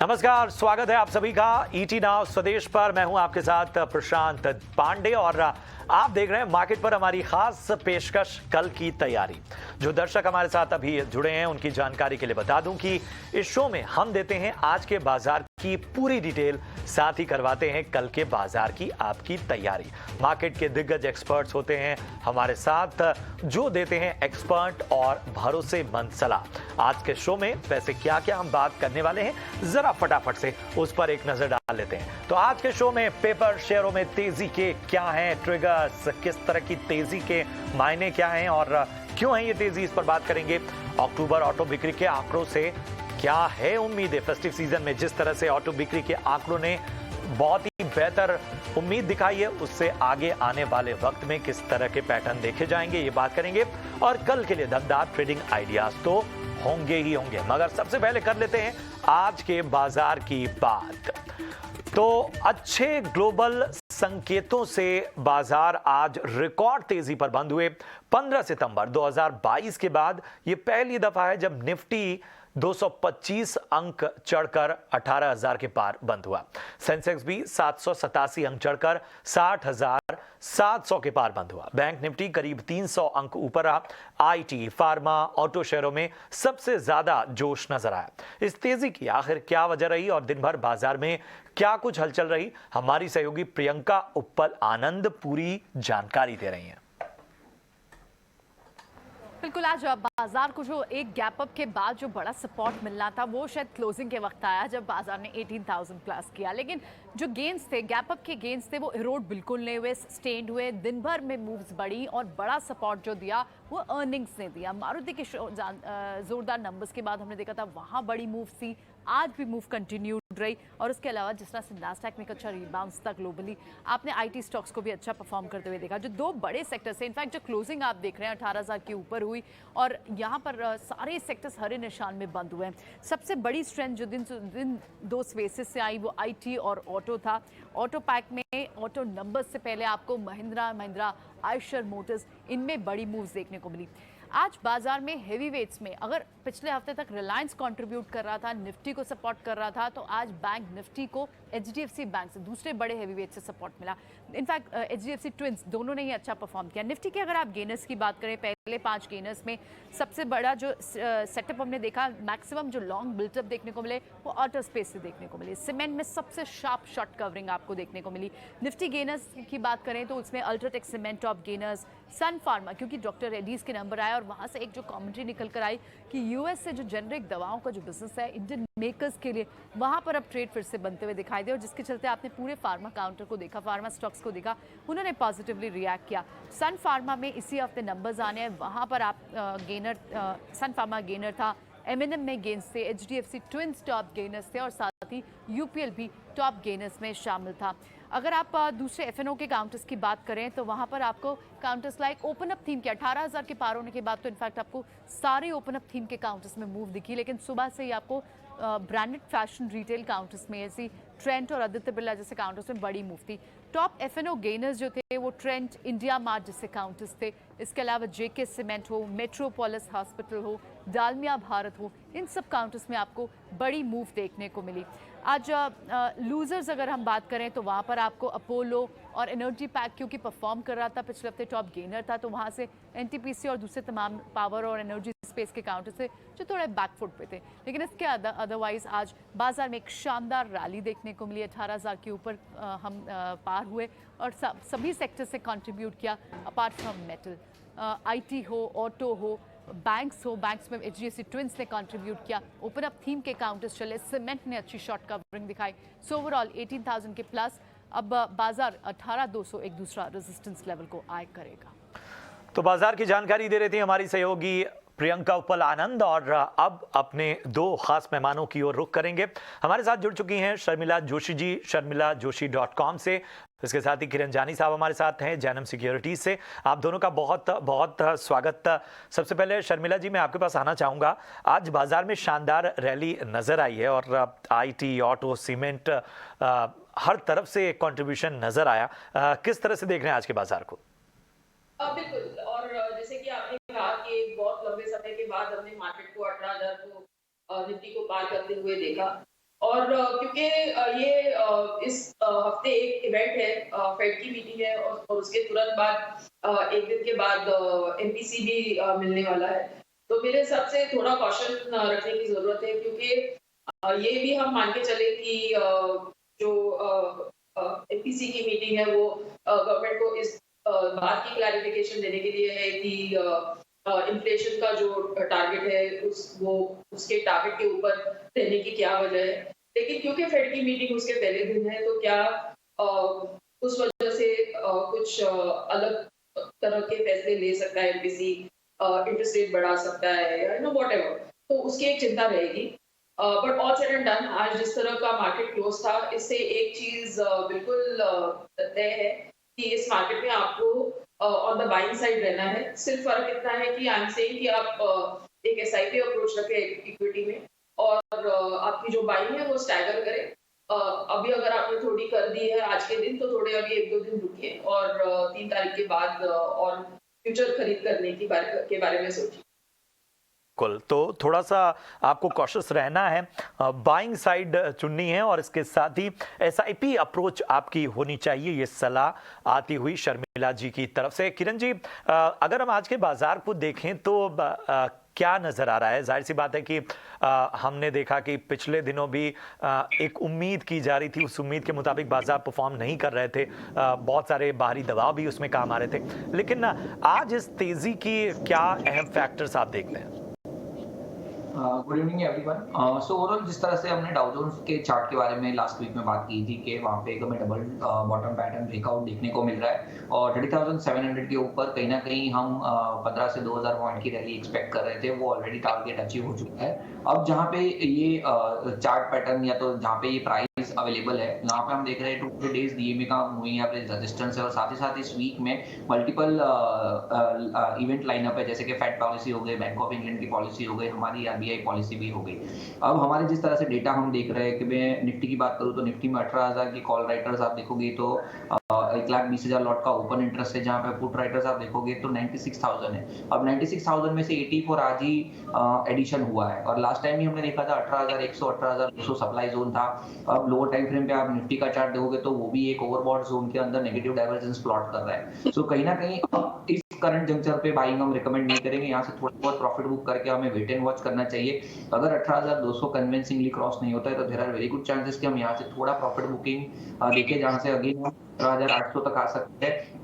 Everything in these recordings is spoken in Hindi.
नमस्कार, स्वागत है आप सभी का ईटी नाउ स्वदेश पर। मैं हूं आपके साथ प्रशांत पांडे और आप देख रहे हैं मार्केट पर हमारी खास पेशकश कल की तैयारी। जो दर्शक हमारे साथ अभी जुड़े हैं उनकी जानकारी के लिए बता दूं कि इस शो में हम देते हैं आज के बाजार की पूरी डिटेल, साथ ही करवाते हैं कल के बाजार की आपकी तैयारी। मार्केट के दिग्गज एक्सपर्ट्स होते हैं हमारे साथ जो देते हैं एक्सपर्ट और भरोसेमंद सलाह। आज के शो में वैसे क्या क्या हम बात करने वाले हैं, जरा फटाफट से उस पर एक नजर डाल लेते हैं। तो आज के शो में पेपर शेयरों में तेजी के क्या हैं ट्रिगर्स, किस तरह की तेजी के मायने क्या हैं और क्यों है ये तेजी, इस पर बात करेंगे। अक्टूबर ऑटो बिक्री के आंकड़ों से क्या है उम्मीद है फेस्टिव सीजन में, जिस तरह से ऑटो बिक्री के आंकड़ों ने बहुत ही बेहतर उम्मीद दिखाई है, उससे आगे आने वाले वक्त में किस तरह के पैटर्न देखे जाएंगे, ये बात करेंगे। और कल के लिए दमदार ट्रेडिंग आइडियाज तो होंगे ही होंगे, मगर सबसे पहले कर लेते हैं आज के बाजार की बात। तो अच्छे ग्लोबल संकेतों से बाजार आज रिकॉर्ड तेजी पर बंद हुए। 15 सितंबर 2022 के बाद यह पहली दफा है जब निफ्टी 225 अंक चढ़कर 18,000 के पार बंद हुआ। सेंसेक्स भी 787 अंक चढ़कर 60,700 के पार बंद हुआ। बैंक निफ्टी करीब 300 अंक ऊपर रहा। आईटी, फार्मा, ऑटो शेयरों में सबसे ज्यादा जोश नजर आया। इस तेजी की आखिर क्या वजह रही और दिन भर बाजार में क्या कुछ हलचल रही, हमारी सहयोगी प्रियंका उप्पल आनंद पूरी जानकारी दे रही हैं। बिल्कुल, आज बाजार को जो एक गैप अप के बाद जो बड़ा सपोर्ट मिलना था वो शायद क्लोजिंग के वक्त आया जब बाजार ने 18,000 प्लस किया, लेकिन जो गेन्स थे, गैप अप के गेन्स थे, वो इरोड बिल्कुल नहीं हुए, स्टेंड हुए। दिन भर में मूव्स बढ़ी और बड़ा सपोर्ट जो दिया वो अर्निंग्स ने दिया। मारुति के जोरदार नंबर्स के बाद हमने देखा था वहां बड़ी मूव थी, आज भी मूव कंटिन्यूड रही। और उसके अलावा जिस तरह से नास्डैक में एक अच्छा रिबाउंस था ग्लोबली, आपने आईटी स्टॉक्स को भी अच्छा परफॉर्म करते हुए देखा। जो दो बड़े सेक्टर से, इनफैक्ट जो क्लोजिंग आप देख रहे हैं 18,000 के ऊपर हुई और यहाँ पर सारे सेक्टर्स हरे निशान में बंद हुए हैं। सबसे बड़ी स्ट्रेंथ जो दिन दो स्पेसेस से आई वो आईटी और ऑटो था। ऑटो पैक में ऑटो नंबर्स से पहले आपको महिंद्रा, आयशर मोटर्स, इनमें बड़ी मूव्स देखने को मिली। आज बाजार में हेवी वेट्स में अगर पिछले हफ्ते तक रिलायंस कंट्रीब्यूट कर रहा था, निफ्टी को सपोर्ट कर रहा था, तो आज बैंक निफ्टी को एचडीएफसी बैंक से, दूसरे बड़े हेवी वेट से सपोर्ट मिला। इनफैक्ट एचडीएफसी ट्विंस दोनों ने ही अच्छा परफॉर्म किया। निफ्टी के अगर आप गेनर्स की बात करें, पहले 5 गेनर्स में सबसे बड़ा जो सेटअप हमने देखा, मैक्सिमम जो लॉन्ग बिल्टअप देखने को मिले वो ऑटो स्पेस से देखने को मिले। सीमेंट में सबसे शार्प शॉर्ट कवरिंग आपको देखने को मिली। निफ्टी गेनर्स की बात करें तो उसमें अल्ट्राटेक सीमेंट टॉप गेनर्स, सन फार्मा, क्योंकि डॉक्टर रेड्डीज के नंबर आया और वहां से एक जो कमेंट्री निकल कर आई कि यूएस से जो जेनरिक दवाओं का जो बिजनेस है इंडियन मेकर्स के लिए, वहां पर अब ट्रेड फिर से बनते हुए दिखाई दे और जिसके चलते आपने पूरे फार्मा काउंटर को देखा, फार्मा स्टॉक्स को देखा, उन्होंने पॉजिटिवली रिएक्ट किया। सन फार्मा में इसी हफ्ते नंबर्स आने हैं, वहां पर आप सन फार्मा गेनर था, एमएनएम में गेन्स थे, एचडीएफसी ट्विंस टॉप गेनर्स थे और साथ ही यूपीएल भी टॉप गेनर्स में शामिल था। अगर आप दूसरे एफएनओ के काउंटर्स की बात करें तो वहां पर आपको counters like open up theme के 18,000 के पार होने के बाद तो इनफैक्ट आपको सारे ओपन अप थीम के काउंटर्स में मूव दिखी, लेकिन सुबह से ही आपको ब्रांडेड फैशन रिटेल काउंटर्स में ऐसी ट्रेंट और आदित्य बिरला जैसे काउंटर्स में बड़ी मूव थी। टॉप एफएनओ गेनर्स जो थे वो ट्रेंट, इंडिया मार्ट जैसे काउंटर्स थे। इसके अलावा जेके सीमेंट हो, मेट्रोपोलिस हॉस्पिटल हो, डालमिया भारत हो, इन सब काउंटर्स में आपको बड़ी मूव देखने को मिली। आज लूजर्स अगर हम बात करें तो वहाँ पर आपको अपोलो और एनर्जी पैक, क्योंकि परफॉर्म कर रहा था, पिछले हफ्ते टॉप गेनर था, तो वहाँ से एनटीपीसी और दूसरे तमाम पावर और एनर्जी स्पेस के काउंटर से जो थोड़े बैकफुट पे थे। लेकिन इसके अदरवाइज आज बाजार में एक शानदार रैली देखने को मिली। 18,000 के ऊपर हम पार हुए और सभी सेक्टर से कंट्रीब्यूट किया अपार्ट फ्रॉम मेटल। आईटी हो, ऑटो हो, बैंक्स हो, बैंक्स में एचडीएफसी ट्विंस ने कंट्रीब्यूट किया। ओपन अप थीम के काउंटर्स चले, सीमेंट ने अच्छी शॉर्ट कवरिंग दिखाई। सो ओवरऑल 18,000 के प्लस। अब बाजार 18,200 एक दूसरा रेजिस्टेंस लेवल को आय करेगा। तो बाजार की जानकारी दे रही थी हमारी सहयोगी प्रियंका उप्पल आनंद और अब अपने दो खास मेहमानों की ओर रुख करेंगे। हमारे साथ जुड़ चुकी हैं शर्मिला जोशी जी, sharmilajoshi.com से। इसके साथ ही किरण जानी साहब हमारे साथ हैं जैनम सिक्योरिटीज से। आप दोनों का बहुत बहुत स्वागत। सबसे पहले शर्मिला जी, मैं आपके पास आना चाहूँगा। आज बाजार में शानदार रैली नज़र आई है और आईटी, ऑटो, सीमेंट, हर तरफ से कंट्रीब्यूशन नज़र आया। किस तरह से देख रहे हैं आज के बाजार को? बिल्कुल, और जैसे कि आपने कहा कि बहुत लंबे समय के बाद हमने मार्केट को 18,000 को निफ्टी को पार करते हुए देखा और क्योंकि ये इस हफ्ते एक इवेंट है, फेड की मीटिंग है और उसके तुरंत बाद एक दिन के बाद एमपीसी भी मिलने वाला है। तो मेरे हिसाब से थोड़ा कॉशन रखने की जरूरत है, क्योंकि ये भी हम मान के चले कि जो एमपीसी की मीटिंग है वो गवर्नमेंट को इस बात की क्लैरिफिकेशन देने के लिए है कि इन्फ्लेशन का जो टारगेट है उसके टारगेट के ऊपर रहने की क्या वजह है। लेकिन क्योंकि फेड की मीटिंग उसके पहले दिन है, तो क्या उस वजह से कुछ अलग तरह के फैसले ले सकता है एमपीसी, इंटरेस्ट रेट बढ़ा सकता है या व्हाटएवर, तो उसकी एक चिंता रहेगी। But all said and done, आज जिस तरह का मार्केट क्लोज था, इससे एक चीज बिल्कुल तय है कि इस मार्केट में आपको ऑन द बाइंग साइड रहना है। सिर्फ फर्क इतना है कि आई एम सेइंग कि आप एक एसआईपी अप्रोच रखें इक्विटी में, और आपकी जो बाइंग है वो स्टैगर करें। अभी अगर आपने थोड़ी कर दी है आज के दिन, तो थोड़े अभी 1-2 दिन रुकिए और 3 तारीख के बाद और फ्यूचर खरीद करने के बारे में सोचिए। बिल्कुल, तो थोड़ा सा आपको कॉशियस रहना है, बाइंग साइड चुननी है और इसके साथ ही एसआईपी अप्रोच आपकी होनी चाहिए, ये सलाह आती हुई शर्मिला जी की तरफ से। किरण जी, अगर हम आज के बाजार को देखें तो क्या नजर आ रहा है? जाहिर सी बात है कि हमने देखा कि पिछले दिनों भी एक उम्मीद की जा रही थी, उस उम्मीद के मुताबिक बाजार परफॉर्म नहीं कर रहे थे, बहुत सारे बाहरी दबाव भी उसमें काम आ रहे थे, लेकिन आज इस तेजी की क्या अहम फैक्टर्स आप देखते हैं? Good evening everyone. So overall जिस तरह से हमने डाउ जोन्स के चार्ट के बारे में लास्ट वीक में बात की थी कि वहाँ पे हमें डबल बॉटम पैटर्न ब्रेकआउट देखने को मिल रहा है और 30,700 के ऊपर कहीं ना कहीं हम 15 से 2,000 पॉइंट की रैली एक्सपेक्ट कर रहे थे, वो ऑलरेडी टारगेट अचीव हो चुका है। अब जहाँ पे ये चार्ट पैटर्न या तो जहाँ पे ये प्राइस अवेलेबल है, यहाँ पे हम देख रहे हैं 2 डेज डीएमए का मूविंग एवरेज रेजिस्टेंस है और साथ ही साथ इस वीक में मल्टीपल इवेंट लाइनअप है, जैसे कि फेड पॉलिसी हो गई, बैंक ऑफ इंग्लैंड की पॉलिसी हो गई, हमारी आरबीआई पॉलिसी भी हो गई। अब हमारे जिस तरह से डेटा हम देख रहे हैं कि मैं निफ्टी की बात करूं तो निफ्टी में 18,000 की कॉल राइटर्स आप देखोगे तो 1,20,000 लॉट का ओपन इंटरेस्ट है, जहां पे पुट राइटर्स आप देखोगे तो 96,000 है। अब 96,000 में से 84 आज ही एडिशन हुआ है और लास्ट टाइम ही हमने देखा था 18,100 18,200 सप्लाई जोन था। अब लोअर टाइम फ्रेम पे आप निफ्टी का चार्ट देखोगे तो वो भी एक ओवरबॉट जोन के अंदर नेगेटिव डाइवर्जेंस प्लॉट कर रहा है। सो कहीं ना कहीं अब इस करंट जंक्चर पे बाइंग हम रिकमेंड नहीं करेंगे, यहाँ से थोड़ा बहुत प्रॉफिट बुक करके हमें वेट एंड वॉच करना चाहिए। अगर 18,200 कन्विंसिंगली क्रॉस नहीं होता है तो there are very good chances कि हम यहाँ से थोड़ा प्रॉफिट बुकिंग देखें, जहाँ से अगेन 18,800 तक आ सकते हैं।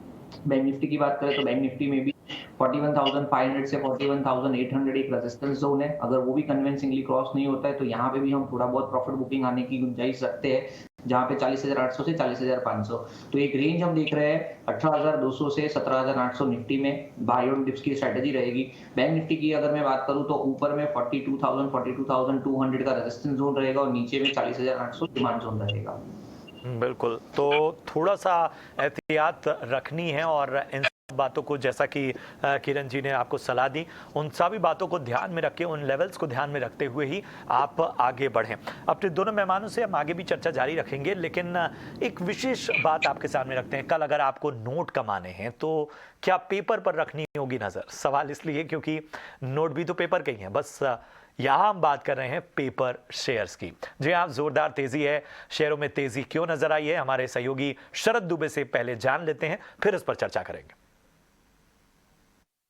बैंक निफ्टी की बात करें तो बैंक निफ्टी में भी 41,500 से 41,800 एक रेजिस्टेंस जोन है, अगर वो भी कन्विंसिंगली क्रॉस नहीं होता है तो यहाँ पे भी हम थोड़ा बहुत प्रॉफिट बुकिंग आने की गुंजाइश रखते हैं, जहाँ पे 40,800 से 40,500। तो एक रेंज हम देख रहे हैं 18,200 से 17,800 निफ्टी में बाय ऑन डिप्स की स्ट्रेटजी रहेगी। बैंक निफ्टी की अगर मैं बात करूं तो ऊपर में 42,000 42,200 का रेजिस्टेंस जोन रहेगा और नीचे में 40,800 डिमांड जोन रहेगा। बिल्कुल, तो थोड़ा सा एहतियात रखनी है और इन बातों को, जैसा कि किरण जी ने आपको सलाह दी, उन सभी बातों को ध्यान में रखें, उन लेवल्स को ध्यान में रखते हुए ही आप आगे बढ़ें। अपने दोनों मेहमानों से हम आगे भी चर्चा जारी रखेंगे, लेकिन एक विशेष बात आपके सामने रखते हैं। कल अगर आपको नोट कमाने हैं तो क्या पेपर पर रखनी होगी नजर? सवाल इसलिए क्योंकि नोट भी तो पेपर के ही हैं, बस यहाँ हम बात कर रहे हैं पेपर शेयर्स की। जी हाँ, जोरदार तेजी है, शेयरों में तेजी क्यों नजर आई है, हमारे सहयोगी शरद दुबे से पहले जान लेते हैं, फिर इस पर चर्चा करेंगे।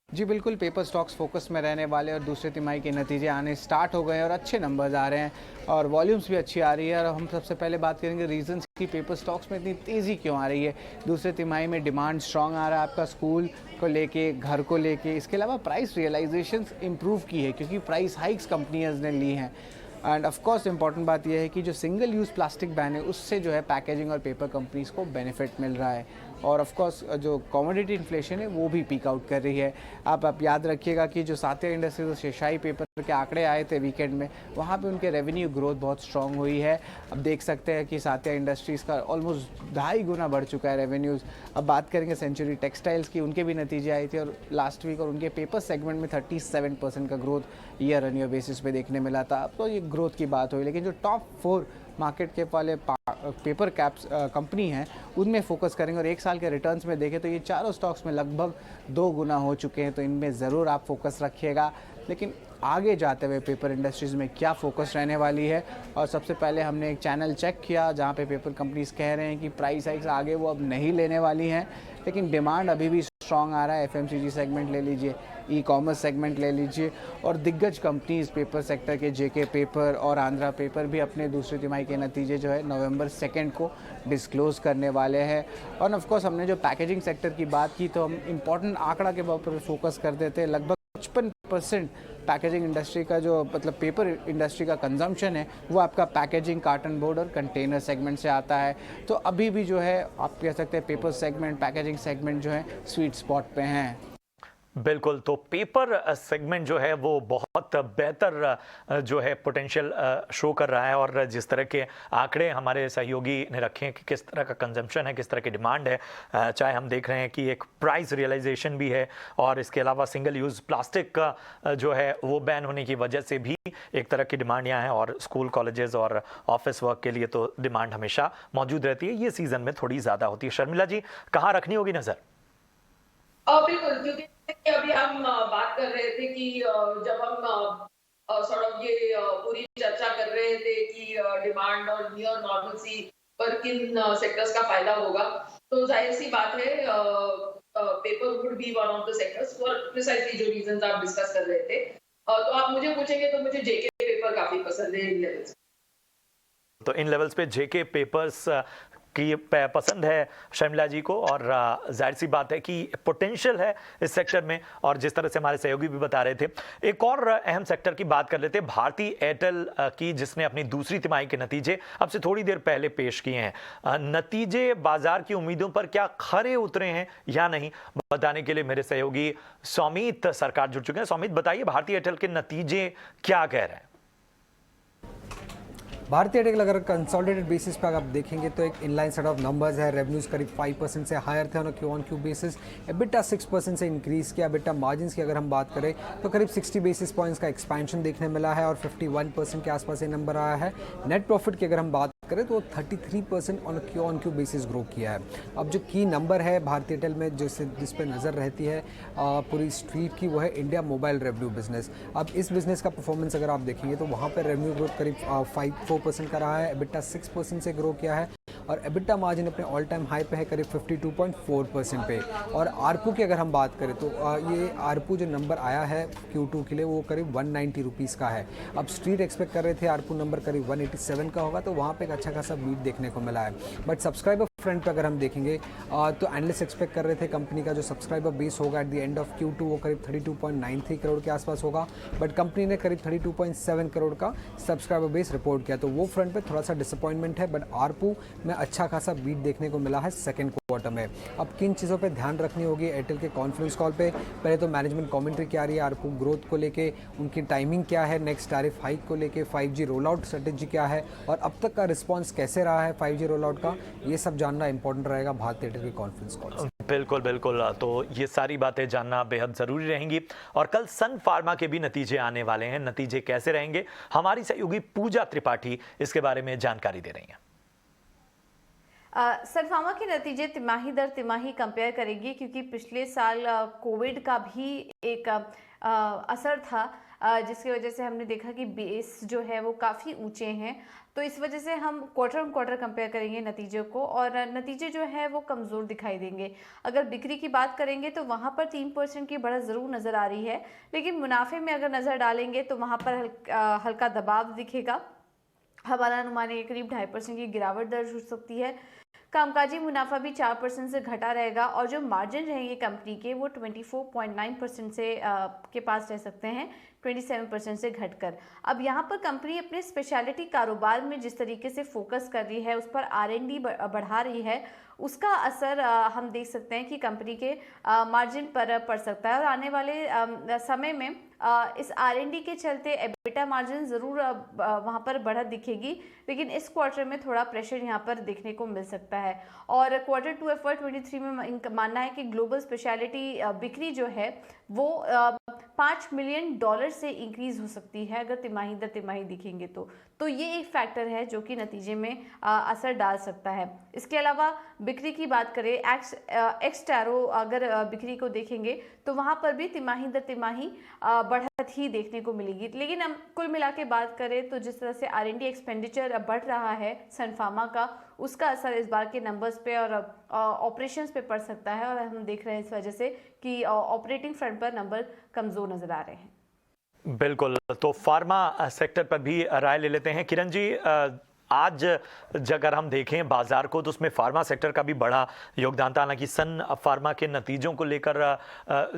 जी बिल्कुल, पेपर स्टॉक्स फोकस में रहने वाले और दूसरे तिमाही के नतीजे आने स्टार्ट हो गए और अच्छे नंबर्स आ रहे हैं और वॉल्यूम्स भी अच्छी आ रही है। और हम सबसे पहले बात करेंगे रीजंस की पेपर स्टॉक्स में इतनी तेज़ी क्यों आ रही है। दूसरे तिमाही में डिमांड स्ट्रांग आ रहा है आपका स्कूल को लेके, घर को लेके, इसके अलावा प्राइस रियलाइजेशंस इम्प्रूव की है क्योंकि प्राइस हाइक्स कंपनियां ने ली हैं। एंड ऑफ कोर्स इंपॉर्टेंट बात यह है कि जो सिंगल यूज़ प्लास्टिक बैन है उससे जो है पैकेजिंग और पेपर कंपनीज़ को बेनिफिट मिल रहा है और ऑफ कोर्स जो कमोडिटी इन्फ्लेशन है वो भी पीक आउट कर रही है। आप याद रखिएगा कि जो सातिया इंडस्ट्रीज और शेशाई पेपर के आंकड़े आए थे वीकेंड में, वहाँ पे उनके रेवेन्यू ग्रोथ बहुत स्ट्रांग हुई है। अब देख सकते हैं कि सातिया इंडस्ट्रीज़ का ऑलमोस्ट 2.5 गुना बढ़ चुका है रेवेन्यूज़। अब बात करेंगे सेंचुरी टेक्सटाइल्स की, उनके भी नतीजे आए थे और लास्ट वीक और उनके पेपर सेगमेंट में 37% का growth year on year basis पे देखने मिला था। अब तो ये ग्रोथ की बात हुई, लेकिन जो टॉप 4 मार्केट के वाले पेपर कैप्स कंपनी हैं उनमें फोकस करेंगे और एक साल के रिटर्न्स में देखें तो ये चारों स्टॉक्स में लगभग 2 गुना हो चुके हैं, तो इनमें ज़रूर आप फोकस रखिएगा। लेकिन आगे जाते हुए पेपर इंडस्ट्रीज़ में क्या फोकस रहने वाली है। और सबसे पहले हमने एक चैनल चेक किया जहाँ पे पेपर कंपनीज कह रहे हैं कि प्राइस हाइक्स आगे वो अब नहीं लेने वाली हैं, लेकिन डिमांड अभी भी स्ट्रॉन्ग आ रहा है। एफएमसीजी सेगमेंट ले लीजिए, ई कॉमर्स सेगमेंट ले लीजिए, और दिग्गज कंपनीज पेपर सेक्टर के जेके पेपर और आंध्रा पेपर भी अपने दूसरी तिमाही के नतीजे जो है नवंबर 2 को डिस्क्लोज़ करने वाले हैं। और ऑफ कोर्स हमने जो पैकेजिंग सेक्टर की बात की तो हम इम्पॉर्टेंट आंकड़ा के ऊपर फोकस कर देते हैं। लगभग 55% पैकेजिंग इंडस्ट्री का जो मतलब पेपर इंडस्ट्री का कंजम्पशन है वो आपका पैकेजिंग, कार्टन बोर्ड और कंटेनर सेगमेंट से आता है। तो अभी भी जो है आप कह सकते हैं पेपर सेगमेंट, पैकेजिंग सेगमेंट जो है स्वीट स्पॉट पे हैं। बिल्कुल, तो पेपर सेगमेंट जो है वो बहुत बेहतर जो है पोटेंशियल शो कर रहा है। और जिस तरह के आंकड़े हमारे सहयोगी ने रखे हैं कि किस तरह का कंजम्पशन है, किस तरह की डिमांड है, चाहे हम देख रहे हैं कि एक प्राइस रियलाइजेशन भी है, और इसके अलावा सिंगल यूज़ प्लास्टिक का जो है वो बैन होने की वजह से भी एक तरह की डिमांड यहाँ है। और स्कूल, कॉलेजेस और ऑफिस वर्क के लिए तो डिमांड हमेशा मौजूद रहती है, ये सीज़न में थोड़ी ज़्यादा होती है। शर्मिला जी, कहाँ रखनी होगी नज़र? बिल्कुल, क्योंकि अभी हम बात कर रहे थे कि जब हम सॉर्ट ऑफ ये पूरी चर्चा कर रहे थे कि डिमांड और नियर नॉर्मलसी पर किन सेक्टर्स का फायदा होगा, तो जाहिर सी बात है paper would be one of the sectors for precisely जो रीजंस आप डिस्कस कर रहे थे। तो आप मुझे पूछेंगे तो मुझे जेके पेपर काफी पसंद है इन लेवल्स। तो इन लेवल्स पे जेके पेपर्स की पसंद है शर्मिला जी को, और जाहिर सी बात है कि पोटेंशियल है इस सेक्टर में। और जिस तरह से हमारे सहयोगी भी बता रहे थे, एक और अहम सेक्टर की बात कर लेते हैं, भारती एयरटेल की, जिसने अपनी दूसरी तिमाही के नतीजे अब से थोड़ी देर पहले पेश किए हैं। नतीजे बाजार की उम्मीदों पर क्या खरे उतरे हैं या नहीं, बताने के लिए मेरे सहयोगी सौमित सरकार जुड़ चुके हैं। सौमित, बताइए भारती एयरटेल के नतीजे क्या कह रहे हैं? भारतीय एयरटेल अगर कंसोलिडेटेड बेसिस पर आप देखेंगे तो एक इनलाइन सेट ऑफ नंबर्स है। रेवेन्यूज करीब 5% से हायर थे on Q on Q basis. EBITDA 6% से इंक्रीज किया। एबिटा मार्जिन्स की अगर हम बात करें तो करीब 60 बेसिस पॉइंट्स का एक्सपेंशन देखने मिला है और 51% के आसपास ये नंबर आया है। नेट प्रॉफिट की अगर हम बात करें तो 33% ऑन क्यू बेसिस ग्रो किया है। अब जो की नंबर है भारतीय एयरटेल में जिस पे नज़र रहती है पूरी स्ट्रीट की, वो है इंडिया मोबाइल रेवेन्यू बिजनेस। अब इस बिजनेस का परफॉर्मेंस अगर आप देखेंगे तो वहाँ पर रेवेन्यू ग्रोथ करीब 4% का रहा है। एबिटा 6% से ग्रो किया है और एबिटा मार्जिन अपने ऑल टाइम हाई पे है करीब 52.4% पे। और आरपू की अगर हम बात करें तो ये आरपू जो नंबर आया है Q2 के लिए वो करीब 190 रुपीज़ का है। अब स्ट्रीट एक्सपेक्ट कर रहे थे आरपू नंबर करीब 187 का होगा, तो वहाँ पे एक अच्छा खासा बीट देखने को मिला है। बट सब्सक्राइबर फ्रंट पे अगर हम देखेंगे तो एनालिस्ट एक्सपेक्ट कर रहे थे कंपनी का जो सब्सक्राइबर बेस होगा at the end of Q2 वो करीब 32.93 करोड़ के आसपास होगा, बट कंपनी ने करीब 32.7 करोड़ का सब्सक्राइबर बेस रिपोर्ट किया, तो वो फ्रंट पे थोड़ा सा डिसअपॉइंटमेंट है। बट आरपू में अच्छा खासा बीट देखने को मिला है सेकंड क्वार्टर में। अब किन चीज़ों पे ध्यान रखनी होगी एयरटेल के कॉन्फ्रेंस कॉल पे? पहले तो मैनेजमेंट कमेंट्री क्या आ रही है आरपू ग्रोथ को लेके, उनकी टाइमिंग क्या है, नेक्स्ट टैरिफ हाइक को लेके, 5G रोल आउट स्ट्रेटेजी क्या है और अब तक का रिस्पॉन्स कैसे रहा है 5G रोल आउट का, ये सब जानना इंपॉर्टेंट रहेगा भारतीय एयरटेल की कॉन्फ्रेंस कॉल से। बिल्कुल बिल्कुल, तो ये सारी बातें जानना बेहद ज़रूरी रहेंगी। और कल सन फार्मा के भी नतीजे आने वाले हैं, नतीजे कैसे रहेंगे, हमारी सहयोगी पूजा त्रिपाठी इसके बारे में जानकारी दे रही हैं। सन फार्मा के नतीजे तिमाही दर तिमाही कंपेयर करेंगे, क्योंकि पिछले साल कोविड का भी एक असर था, जिसकी वजह से हमने देखा कि बेस जो है वो काफ़ी ऊंचे हैं। तो इस वजह से हम क्वार्टर ऑन क्वार्टर कंपेयर करेंगे नतीजों को, और नतीजे जो है वो कमज़ोर दिखाई देंगे। अगर बिक्री की बात करेंगे तो वहाँ पर 3% की बढ़त ज़रूर नज़र आ रही है, लेकिन मुनाफे में अगर नज़र डालेंगे तो वहाँ पर हल्का दबाव दिखेगा। हमारा अनुमान है करीब 2.5% की गिरावट दर्ज हो सकती है। कामकाजी मुनाफा भी 4% से घटा रहेगा, और जो मार्जिन रहेंगे कंपनी के वो 24.9% से के पास रह सकते हैं, 27% से घटकर। अब यहाँ पर कंपनी अपने स्पेशलिटी कारोबार में जिस तरीके से फोकस कर रही है, उस पर R&D बढ़ा रही है, उसका असर हम देख सकते हैं कि कंपनी के मार्जिन पर पड़ सकता है। और आने वाले समय में इस R&D के चलते एबिटा मार्जिन ज़रूर वहाँ पर बढ़त दिखेगी, लेकिन इस क्वार्टर में थोड़ा प्रेशर यहाँ पर देखने को मिल सकता है। और Q2 FY23 में इनका मानना है कि ग्लोबल स्पेशलिटी बिक्री जो है वो $5 मिलियन से इंक्रीज हो सकती है अगर तिमाही दर तिमाही दिखेंगे तो ये एक फैक्टर है जो कि नतीजे में असर डाल सकता है। इसके अलावा बिक्री की बात करें, एक्स टैरो अगर बिक्री को देखेंगे तो वहाँ पर भी तिमाही दर तिमाही बढ़त ही देखने को मिलेगी। लेकिन हम कुल मिला के बात करें तो जिस तरह से R&D एक्सपेंडिचर बढ़ रहा है सन फार्मा का, उसका असर इस बार के नंबर्स पे और ऑपरेशंस पे पड़ सकता है और हम देख रहे हैं इस वजह से कि ऑपरेटिंग फ्रंट पर नंबर कमज़ोर नज़र आ रहे हैं। बिल्कुल, तो फार्मा सेक्टर पर भी राय ले लेते हैं। किरण जी, आज अगर हम देखें बाजार को तो उसमें फार्मा सेक्टर का भी बड़ा योगदान था। हालांकि सन फार्मा के नतीजों को लेकर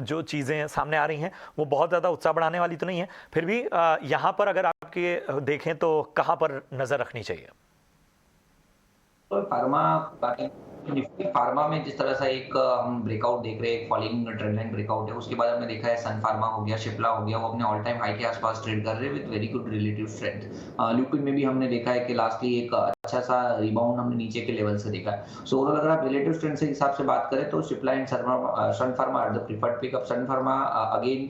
जो चीज़ें सामने आ रही हैं वो बहुत ज़्यादा उत्साह बढ़ाने वाली तो नहीं है, फिर भी यहाँ पर अगर आपके देखें तो कहाँ पर नज़र रखनी चाहिए? तो निफ्टी फार्मा में जिस तरह से एक हम ब्रेकआउट देख रहे हैं, एक फॉलिंग ट्रेंड लाइन ब्रेकआउट है, उसके बाद हमने देखा है सन फार्मा हो गया, शिप्ला हो गया, वो अपने ऑल टाइम हाई के आसपास ट्रेड कर रहे हैं with very good relative strength. Lupin में भी हमने देखा है कि लास्टली एक अच्छा सा रिबाउंड हमने नीचे के लेवल से देखा है। सो ओवरऑल अगर आप रिलेटिव स्ट्रेंथ से हिसाब से बात करें तो Cipla and Sun Pharma are the preferred pickup. Sun Pharma again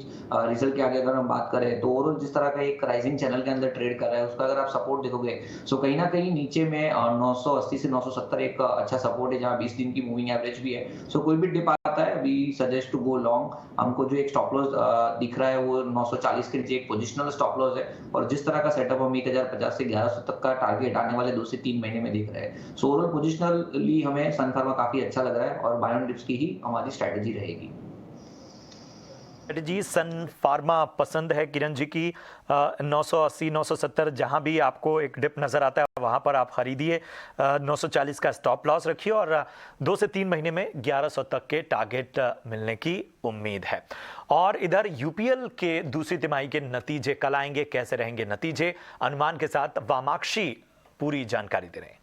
result के आगे अगर हम बात करें तो ओवरऑल जिस तरह का एक राइजिंग चैनल के अंदर ट्रेड कर रहा है, उसका अगर आप सपोर्ट देखोगे सो कहीं ना कहीं नीचे में 980 से 970 एक अच्छा सपोर्ट है, जहां 20 दिन की मूविंग एवरेज भी है। सो कोई भी डिप आता है, we suggest to go long. हमको जो एक स्टॉप लॉस दिख रहा है वो 940 के नीचे एक पोजिशनल स्टॉप लॉस है, और जिस तरह का सेटअप हम 1050 से 1100 तक का टारगेट आने वाले 2 से 3 महीने में देख रहे हैं। सो ओवरऑल पोजिशनली हमें सन फार्मा काफी अच्छा लग रहा है और बाय ऑन डिप्स की ही हमारी स्ट्रेटेजी रहेगी। जी, सन फार्मा पसंद है किरण जी की 980 970 जहां भी आपको एक डिप नजर आता है वहां पर आप खरीदिए, 940 का स्टॉप लॉस रखिए और 2 से 3 महीने में 1100 तक के टारगेट मिलने की उम्मीद है। और इधर यूपीएल के दूसरी तिमाही के नतीजे कल आएंगे, कैसे रहेंगे नतीजे, अनुमान के साथ वामाक्षी पूरी जानकारी दे रहे हैं।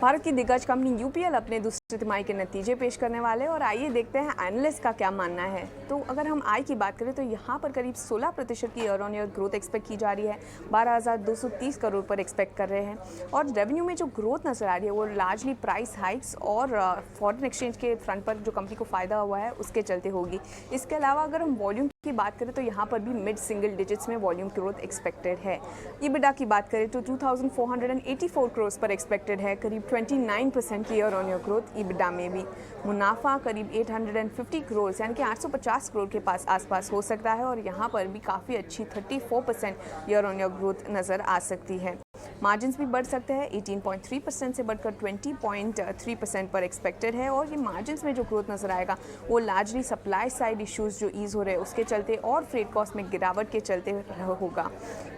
भारत की दिग्गज कंपनी यूपीएल अपने दूसरी तिमाही के नतीजे पेश करने वाले हैं और आइए देखते हैं एनालिस्ट का क्या मानना है। तो अगर हम आय की बात करें तो यहाँ पर करीब 16% की year on year growth expect की जा रही है, 12,230 करोड़ पर एक्सपेक्ट कर रहे हैं। और रेवेन्यू में जो ग्रोथ नजर आ रही है वो लार्जली प्राइस हाइक्स और फॉरेन एक्सचेंज के फ्रंट पर जो कंपनी को फायदा हुआ है उसके चलते होगी। इसके अलावा अगर हम वॉल्यूम की बात करें तो यहाँ पर भी मिड सिंगल डिजिट्स में वॉल्यूम ग्रोथ एक्सपेक्टेड है। ईबिटा की बात करें तो 2,484 करोड़ पर एक्सपेक्टेड है, करीब 29% की year on year growth EBITDA में भी। मुनाफा करीब 850 करोड़ यानी कि 850 करोड़ के आसपास हो सकता है और यहाँ पर भी काफ़ी अच्छी 34% ईयर ऑन ईयर ग्रोथ नज़र आ सकती है। मार्जिन्स भी बढ़ सकते हैं, 18.3% से बढ़कर 20.3% पर एक्सपेक्टेड है और ये मार्जिन्स में जो ग्रोथ नजर आएगा वो लार्जली सप्लाई साइड इश्यूज जो ईज हो रहे हैं उसके चलते और फ्रेट कॉस्ट में गिरावट के चलते होगा।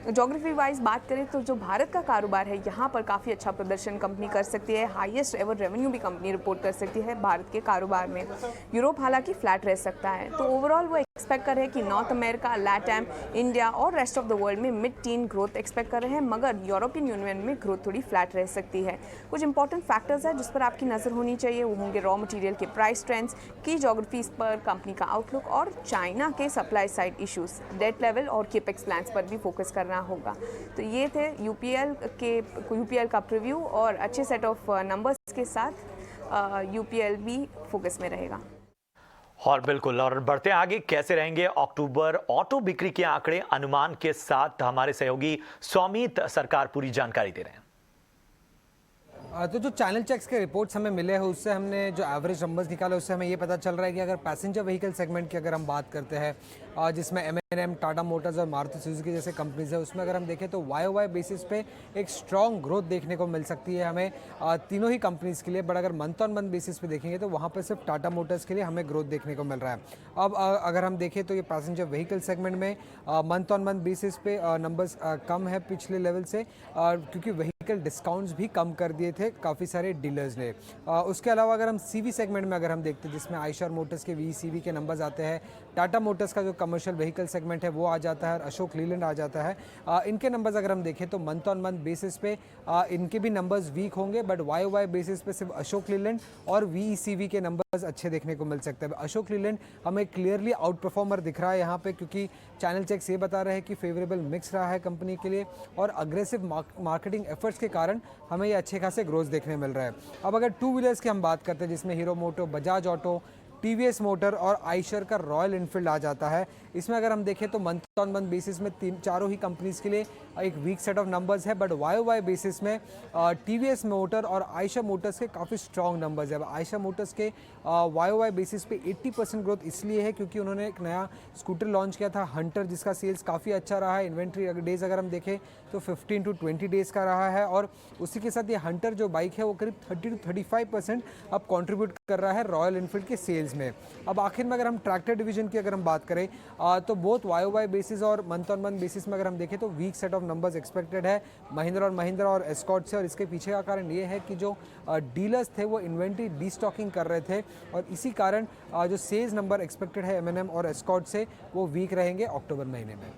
जोग्राफी वाइज बात करें तो जो भारत का कारोबार है यहाँ पर काफ़ी अच्छा प्रदर्शन कंपनी कर सकती है, हाईएस्ट एवर रेवेन्यू भी कंपनी रिपोर्ट कर सकती है भारत के कारोबार में। यूरोप हालांकि फ्लैट रह सकता है, तो ओवरऑल वो एक्सपेक्ट कर रहे हैं कि नॉर्थ अमेरिका, लैटम, इंडिया और रेस्ट ऑफ द वर्ल्ड में मिड टीन ग्रोथ एक्सपेक्ट कर रहे हैं, मगर यूरोपियन यूनियन में ग्रोथ थोड़ी फ्लैट रह सकती है। कुछ इंपॉर्टेंट फैक्टर्स है जिस पर आपकी नज़र होनी चाहिए, वो होंगे रॉ मटेरियल के प्राइस ट्रेंड्स, की जोग्राफीज पर कंपनी का आउटलुक और चाइना के supply side issues, debt level और केपेक्स प्लान्स पर भी फोकस करना होगा। तो ये थे यूपीएल का प्रीव्यू और अच्छे सेट ऑफ नंबर्स के साथ यूपीएल भी फोकस में रहेगा। और बिल्कुल, और बढ़ते आगे कैसे रहेंगे अक्टूबर ऑटो बिक्री के आंकड़े अनुमान के साथ हमारे सहयोगी सौमित सरकार पूरी जानकारी दे रहे हैं। तो जो चैनल चेक्स के रिपोर्ट्स हमें मिले हैं उससे हमने जो एवरेज नंबर्स निकाले उससे हमें ये पता चल रहा है कि अगर पैसेंजर व्हीकल सेगमेंट की अगर हम बात करते हैं जिसमें M&M, टाटा मोटर्स और मारुति सुजुकी जैसे कंपनीज है, उसमें अगर हम देखें तो YOY बेसिस पे एक स्ट्रॉन्ग ग्रोथ देखने को मिल सकती है हमें तीनों ही कंपनीज के लिए। बट अगर मंथ ऑन मंथ बेसिस पे देखेंगे तो वहाँ पर सिर्फ टाटा मोटर्स के लिए हमें ग्रोथ देखने को मिल रहा है। अब अगर हम देखें तो ये पैसेंजर व्हीकल सेगमेंट में मंथ ऑन मंथ बेसिस पे नंबर्स कम है पिछले लेवल से, क्योंकि व्हीकल डिस्काउंट्स भी कम कर दिए थे काफ़ी सारे डीलर्स ने। उसके अलावा अगर हम CV सेगमेंट में अगर हम देखते हैं जिसमें आयशर मोटर्स के VECV के नंबर्स आते हैं, टाटा मोटर्स का जो कमर्शियल व्हीकल सेगमेंट है वो आ जाता है और अशोक लीलैंड आ जाता है। इनके नंबर्स अगर हम देखें तो मंथ ऑन मंथ बेसिस पे इनके भी नंबर्स वीक होंगे, बट YOY बेसिस पे सिर्फ अशोक लीलैंड और VECV के नंबर्स अच्छे देखने को मिल सकते हैं। अशोक लीलैंड हमें क्लियरली आउट परफॉर्मर दिख रहा है यहाँ पे, क्योंकि चैनल चेक्स ये बता रहे हैं कि फेवरेबल मिक्स रहा है कंपनी के लिए और अग्रेसिव मार्केटिंग एफर्ट्स के कारण हमें ये अच्छे खासे ग्रोथ देखने मिल रहा है। अब अगर टू व्हीलर्स की हम बात करते हैं जिसमें हीरो मोटो, बजाज ऑटो, टीवीएस मोटर और आइशर का रॉयल एनफील्ड आ जाता है। इसमें अगर हम देखें तो मंथ ऑन मंथ बेसिस में चारों ही कंपनीज के लिए एक वीक सेट ऑफ नंबर्स है, बट वाई बेसिस में टीवीएस मोटर और आयशर मोटर्स के काफ़ी स्ट्रॉन्ग नंबर्स है। आयशर मोटर्स के वाई बेसिस पे 80% ग्रोथ इसलिए है क्योंकि उन्होंने एक नया स्कूटर लॉन्च किया था हंटर, जिसका सेल्स काफ़ी अच्छा रहा है। इन्वेंट्री डेज अगर हम देखें तो 15 to 20 डेज़ का रहा है, और उसी के साथ ये हंटर जो बाइक है वो करीब 30 to 35% अब कंट्रीब्यूट कर रहा है रॉयल एनफील्ड के सेल्स में। अब आखिर में अगर हम ट्रैक्टर डिवीजन की अगर हम बात करें तो बहुत वाई बेसिस और मंथ ऑन मंथ बेसिस में अगर हम देखें तो weak set of numbers expected है महिंद्रा और एस्कॉर्ट से। और इसके पीछे का कारण ये है कि जो डीलर्स थे वो इन्वेंट्री डीस्टॉकिंग कर रहे थे, और इसी कारण जो सेल्स नंबर एक्सपेक्टेड है M&M और एस्कॉर्ट से वो वीक रहेंगे अक्टूबर महीने में।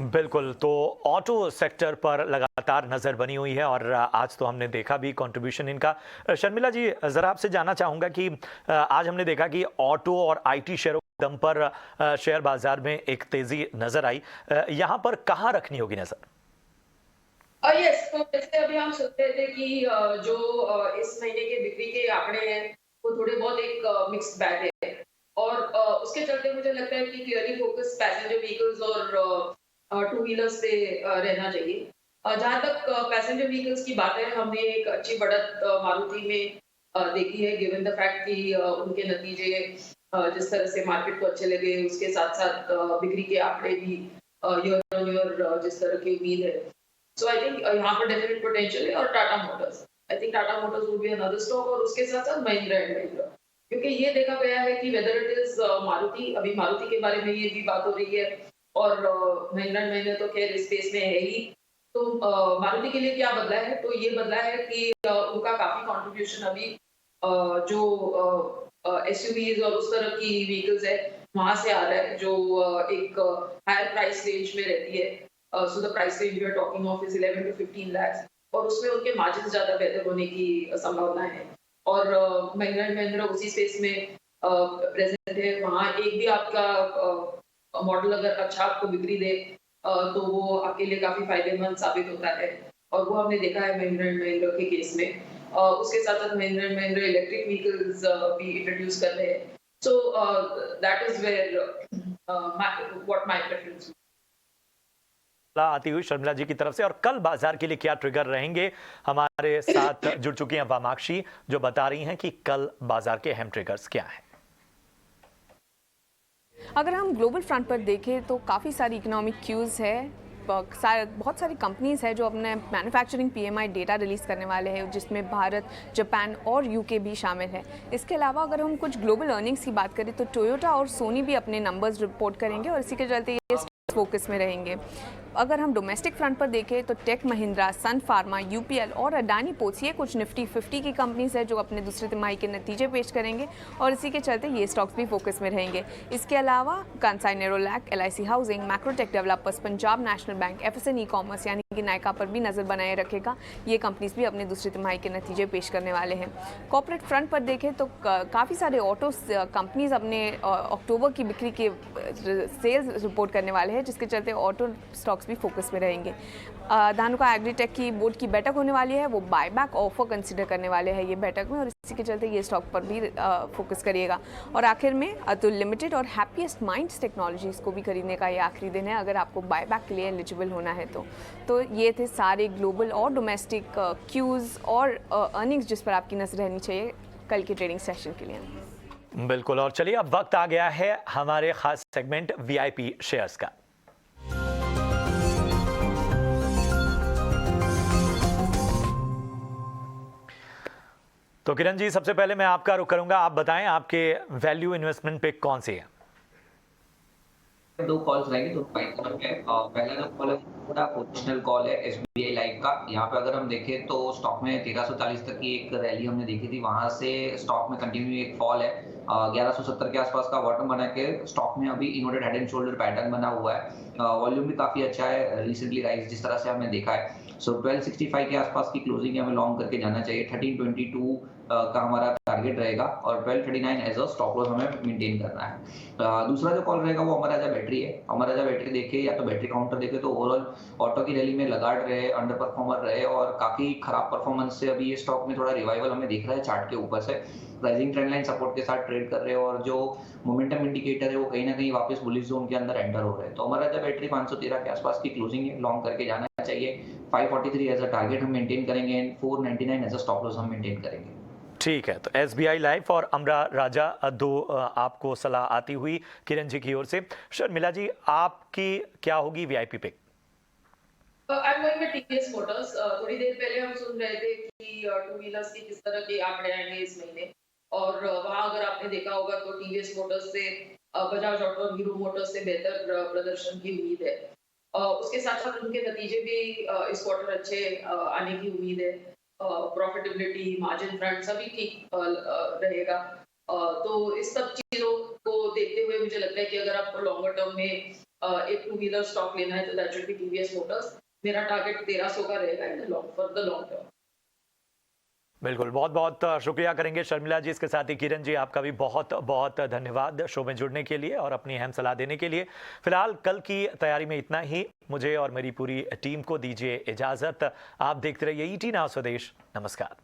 बिल्कुल, तो ऑटो सेक्टर पर लगातार नज़र बनी हुई है और आज तो हमने देखा भी कंट्रीब्यूशन इनका। शर्मिला जी, ज़रा आपसे जानना चाहूँगा कि आज हमने देखा कि ऑटो और आईटी शेयरों के दम पर शेयर बाजार में एक तेज़ी नज़र आई, यहाँ पर कहाँ रखनी होगी नज़र? यस, तो जैसे अभी हम सुन रहे थे कि जो इस महीने के बिक्री के आंकड़े हैं वो थोड़े बहुत एक मिक्स्ड बैग है, और उसके चलते मुझे लगता है कि क्लियरली फोकस पैसेंजर व्हीकल्स और टू व्हीलर्स पे रहना चाहिए। जहाँ तक पैसेंजर व्हीकल्स की बात है, हमने एक अच्छी बढ़त मारुति में देखी है, गिवन द फैक्ट कि उनके नतीजे जिस तरह से मार्केट को अच्छे लगे, उसके साथ साथ बिक्री के आंकड़े भी ईयर ऑन ईयर जिस तरह की उम्मीद है। सो आई थिंक यहाँ पर डेफिनेट पोटेंशियल है। और Tata Motors, I think Tata Motors would be another stock, और उसके साथ साथ महिंद्रा एंड महिंद्रा, क्योंकि ये देखा गया है कि वेदर इट इज मारुति, अभी मारुति के बारे में ये भी बात हो रही है, और महिंद्रा एंड महिंद्रा तो खैर इस स्पेस में है ही। तो मारुति के लिए क्या बदला है? तो ये बदला है कि उनका काफी कंट्रीब्यूशन अभी जो एसयूवीज और उस तरह की व्हीकल्स है वहां से आ रहा है, जो एक हायर प्राइस रेंज में रहती है। So the price range we are talking of is 11 to 15 lakhs, और उसमें उनके मार्जिन ज्यादा बेहतर होने की संभावना है। और महिंद्रा एंड महिंद्रा उसी स्पेस में प्रेजेंट है। वहाँ एक भी आपका मॉडल अगर अच्छा आपको बिक्री दे तो वो आपके लिए काफी फायदेमंद साबित होता है, और वो हमने देखा है महिंद्रा एंड महिंद्रा के केस में। उसके साथ साथ Mahindra and Mahindra electric vehicles भी इंट्रोड्यूस कर रहे हैं। So that is where what my preference आती हुई शर्मिला जी की तरफ से। और कल बाजार के लिए क्या ट्रिगर रहेंगे, हमारे साथ जुड़ चुकी हैं वामाक्षी, जो बता रही हैं कि कल बाजार के अहम ट्रिगर्स क्या हैं। अगर हम ग्लोबल फ्रंट पर देखें तो काफ़ी सारी इकोनॉमिक क्यूज़ है, बहुत सारी कंपनीज़ हैं जो अपने मैन्युफैक्चरिंग PMI डेटा रिलीज़ करने वाले हैं, जिसमें भारत, जापान और UK भी शामिल है। इसके अलावा अगर हम कुछ ग्लोबल अर्निंग्स की बात करें तो टोयोटा और सोनी भी अपने नंबर्स रिपोर्ट करेंगे, और इसी के चलते ये फोकस में रहेंगे। अगर हम डोमेस्टिक फ्रंट पर देखें तो टेक महिंद्रा, सन फार्मा, UPL और अडानी पोर्ट्स, ये कुछ निफ्टी 50 की कंपनीज है जो अपने दूसरे तिमाही के नतीजे पेश करेंगे, और इसी के चलते ये स्टॉक्स भी फोकस में रहेंगे। इसके अलावा Kansai Nerolac, LIC housing, Macrotech developers, Punjab national bank, FSN e commerce यानी कि नायका पर भी नज़र बनाए रखेगा। ये कंपनीज भी अपने दूसरे तिमाही के नतीजे पेश करने वाले हैं। कॉर्पोरेट फ्रंट पर देखें तो काफ़ी सारे ऑटो कंपनीज अपने अक्टूबर की बिक्री के सेल्स रिपोर्ट करने वाले हैं, जिसके चलते ऑटो स्टॉक्स भी फोकस में रहेंगे। धानुका एग्रीटेक की बोर्ड की बैठक होने वाली है, वो बायबैक ऑफर कंसिडर करने वाले हैं ये बैठक में, और इसी के चलते ये स्टॉक पर भी फोकस करिएगा। और आखिर में अतुल लिमिटेड और हैप्पीएस्ट माइंड्स टेक्नोलॉजीज को भी खरीदने का ये आखिरी दिन है अगर आपको बायबैक के लिए एलिजिबल होना है तो ये थे सारे ग्लोबल और डोमेस्टिक क्यूज़ और अर्निंग्स जिस पर आपकी नजर रहनी चाहिए कल के ट्रेडिंग सेशन के लिए। बिल्कुल, और चलिए अब वक्त आ गया है हमारे खास सेगमेंट VIP शेयर्स का। तो किरण जी, सबसे पहले मैं आपका रुख करूंगा, आप बताएं आपके वैल्यू इन्वेस्टमेंट पे कौन सी है? दो कॉल्स रहेंगे, दो फाइनल है। पहला जो कॉल है थोड़ा पोजिशनल कॉल है SBI लाइफ का। यहाँ पे अगर हम देखें तो स्टॉक में 1340 तक की एक रैली हमने देखी थी, वहां से स्टॉक में कंटिन्यू एक फॉल है। 1170 के आसपास का बॉटम बना के स्टॉक में अभी inverted head and shoulder pattern बना हुआ है। वॉल्यूम भी काफी अच्छा है, रिसेंटली राइज जिस तरह से हमने देखा है। सो 1265 के आसपास की क्लोजिंग हमें लॉन्ग करके जाना चाहिए। 1322 का हमारा टारगेट रहेगा और 1239 एज अ स्टॉप लॉस हमें मेंटेन करना है। दूसरा जो कॉल रहेगा वो अमर राजा बैटरी है। अमर राजा बैटरी देखे या तो बैटरी काउंटर देखे तो ओवरऑल ऑटो की रैली में लगाड़ रहे, अंडर परफॉर्मर रहे और काफी खराब परफॉर्मेंस से अभी ये स्टॉक में थोड़ा रिवाइवल हमें दिख रहा है चार्ट के ऊपर से। राइजिंग ट्रेंड लाइन सपोर्ट के साथ ट्रेड कर रहे हैं और जो मोमेंटम इंडिकेटर है वो कहीं ना कहीं वापस बुलिश जोन के अंदर एंटर हो रहे हैं। तो अमर राजा बैटरी 513 के आसपास की क्लोजिंग है, लॉन्ग करके जाना चाहिए। 543 एज अ टारगेट हम मेंटेन करेंगे and 499 as a stop loss हम मेंटेन करेंगे। ठीक है, तो SBI लाइफ और अमरा राजा दो आपको सलाह आती हुई किरण जी की ओर से। शर्मिला जी, आपकी क्या होगी VIP pick? I am going with TVS Motors. थोड़ी देर पहले हम सुन रहे थे कि टू व्हीलर्स की किस तरह के आंकड़े आएंगे इस महीने, और वहां अगर आपने देखा होगा तो टीवीएस मोटर्स से बजाज ऑटो और हीरो मोटर्स से बेहतर प्रदर्शन की उम्मीद है। उसके साथ साथ उनके नतीजे भी इस क्वार्टर अच्छे आने की उम्मीद है। प्रॉफिटेबिलिटी, मार्जिन फ्रंट सभी ठीक रहेगा। तो इस सब चीजों को देखते हुए मुझे लगता है कि अगर आपको लॉन्गर टर्म में एक टू व्हीलर स्टॉक लेना है तो that should be TVS Motors. मेरा टारगेट 1300 का रहेगा in the for the long term. बिल्कुल, बहुत बहुत शुक्रिया करेंगे शर्मिला जी। इसके साथ ही किरण जी, आपका भी बहुत बहुत धन्यवाद शो में जुड़ने के लिए और अपनी अहम सलाह देने के लिए। फिलहाल कल की तैयारी में इतना ही। मुझे और मेरी पूरी टीम को दीजिए इजाजत। आप देखते रहिए ET नाउ स्वदेश। नमस्कार।